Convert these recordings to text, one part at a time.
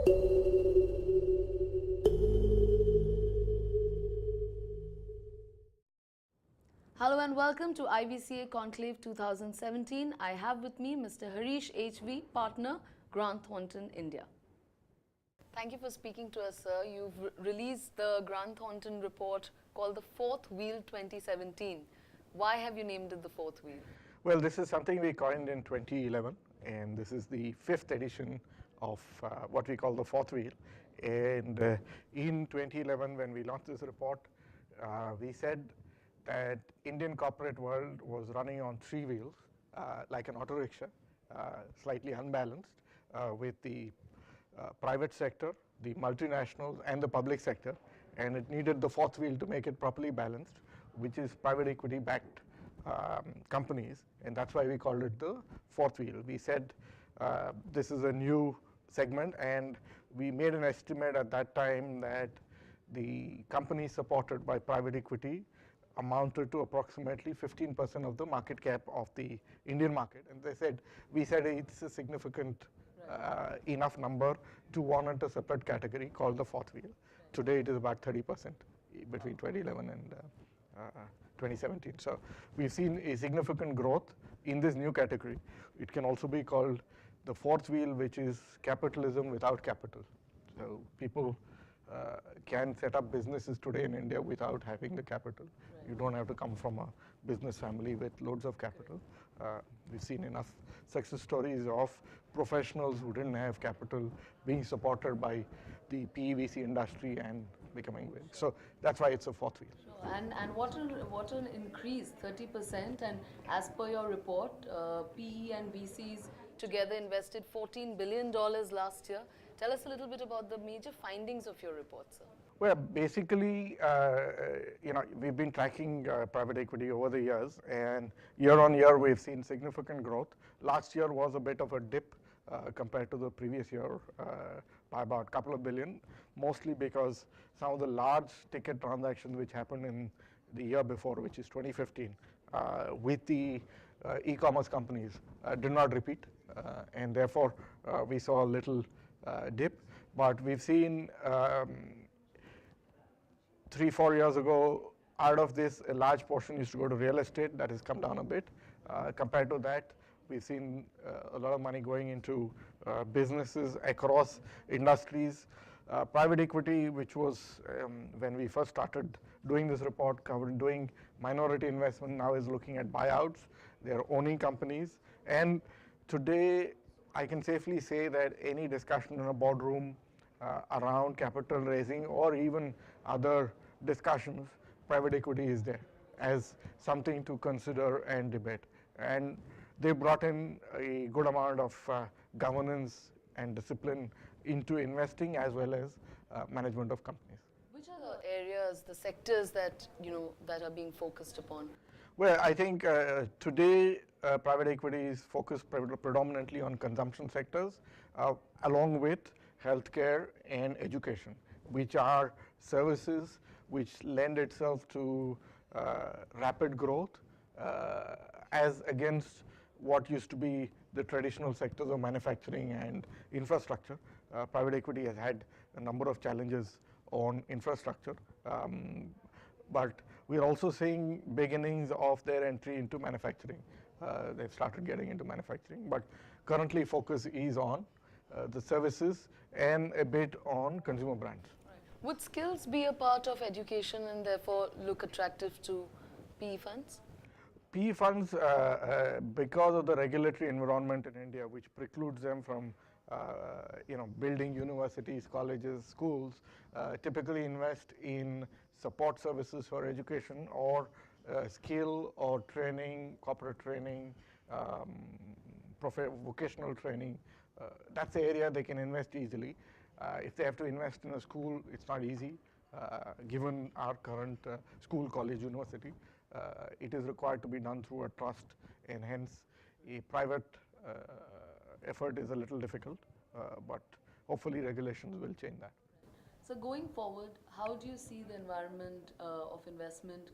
Hello and welcome to IVCA Conclave 2017. I have with me Mr. Harish HV, partner, Grant Thornton, India. Thank you for speaking to us, sir. You've released the Grant Thornton report called the Fourth Wheel 2017. Why have you named it the Fourth Wheel? Well, this is something we coined in 2011, and this is the fifth edition of what we call the Fourth Wheel. And in 2011, when we launched this report, we said that Indian corporate world was running on three wheels, like an auto rickshaw, slightly unbalanced, with the private sector, the multinationals, and the public sector, and it needed the fourth wheel to make it properly balanced, which is private equity backed companies, and that's why we called it the fourth wheel. We said this is a new segment, and we made an estimate at that time that the companies supported by private equity amounted to approximately 15% of the market cap of the Indian market. And we said it's a significant enough number to warrant a separate category called the fourth wheel. Right. Today it is about 30% between 2011 and 2017. So we've seen a significant growth in this new category. It can also be called the fourth wheel, which is capitalism without capital. So people can set up businesses today in India without having the capital. Right. You don't have to come from a business family with loads of capital. We've seen enough success stories of professionals who didn't have capital being supported by the PE/VC industry and becoming big. So that's why it's a fourth wheel. Sure. And what an increase, 30%. And as per your report, PE and VCs together invested $14 billion last year. Tell us a little bit about the major findings of your report, sir. Well, basically, we've been tracking private equity over the years, and year on year, we've seen significant growth. Last year was a bit of a dip compared to the previous year by about a couple of billion, mostly because some of the large ticket transactions which happened in the year before, which is 2015, with the e-commerce companies did not repeat, and therefore we saw a little dip. But we've seen 3-4 years ago, out of this, a large portion used to go to real estate. That has come down a bit. Compared to that, we've seen a lot of money going into businesses across industries. Private equity, which was when we first started doing this report, doing minority investment, now is looking at buyouts. They're owning companies. And today, I can safely say that any discussion in a boardroom around capital raising or even other discussions, private equity is there as something to consider and debate. And they brought in a good amount of governance and discipline into investing as well as management of companies. Which are the areas, the sectors that that are being focused upon? Well, I think today private equity is focused predominantly on consumption sectors, along with healthcare and education, which are services which lend itself to rapid growth as against what used to be the traditional sectors of manufacturing and infrastructure. Private equity has had a number of challenges on infrastructure, but we're also seeing beginnings of their entry into manufacturing. They've started getting into manufacturing, but currently focus is on the services and a bit on consumer brands. Right. Would skills be a part of education and therefore look attractive to PE funds? PE funds, because of the regulatory environment in India, which precludes them from building universities, colleges, schools, typically invest in support services for education or skill or training, corporate training, vocational training. That's the area they can invest easily. If they have to invest in a school, it's not easy. Given our current school, college, university, it is required to be done through a trust, and hence a private effort is a little difficult, but hopefully regulations will change that. So going forward, how do you see the environment of investment?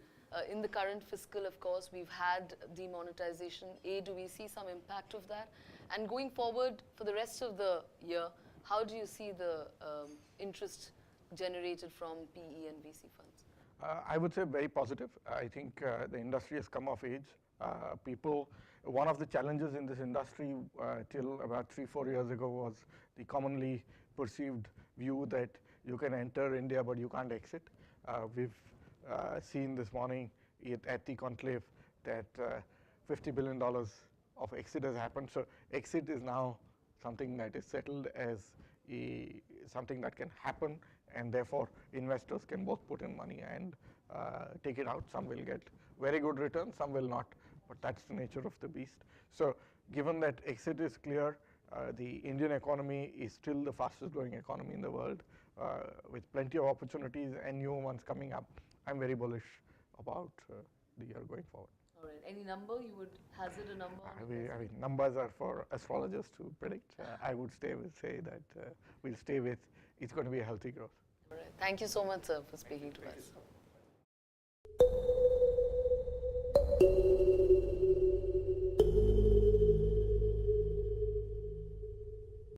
In the current fiscal, of course, we've had demonetization. Do we see some impact of that? And going forward for the rest of the year, how do you see the interest generated from PE and VC funds? I would say very positive. I think the industry has come of age. One of the challenges in this industry till about 3-4 years ago was the commonly perceived view that you can enter India but you can't exit. We've seen this morning at the Conclave that $50 billion of exit has happened. So exit is now something that is settled as something that can happen, and therefore investors can both put in money and take it out. Some will get very good returns, some will not, but that's the nature of the beast. So given that exit is clear, the Indian economy is still the fastest growing economy in the world with plenty of opportunities and new ones coming up. I'm very bullish about the year going forward. All right. Any number you would hazard a number? I mean, numbers are for astrologers to predict. I would say that we'll stay with it's going to be a healthy growth. All right. Thank you so much, sir, for speaking to us.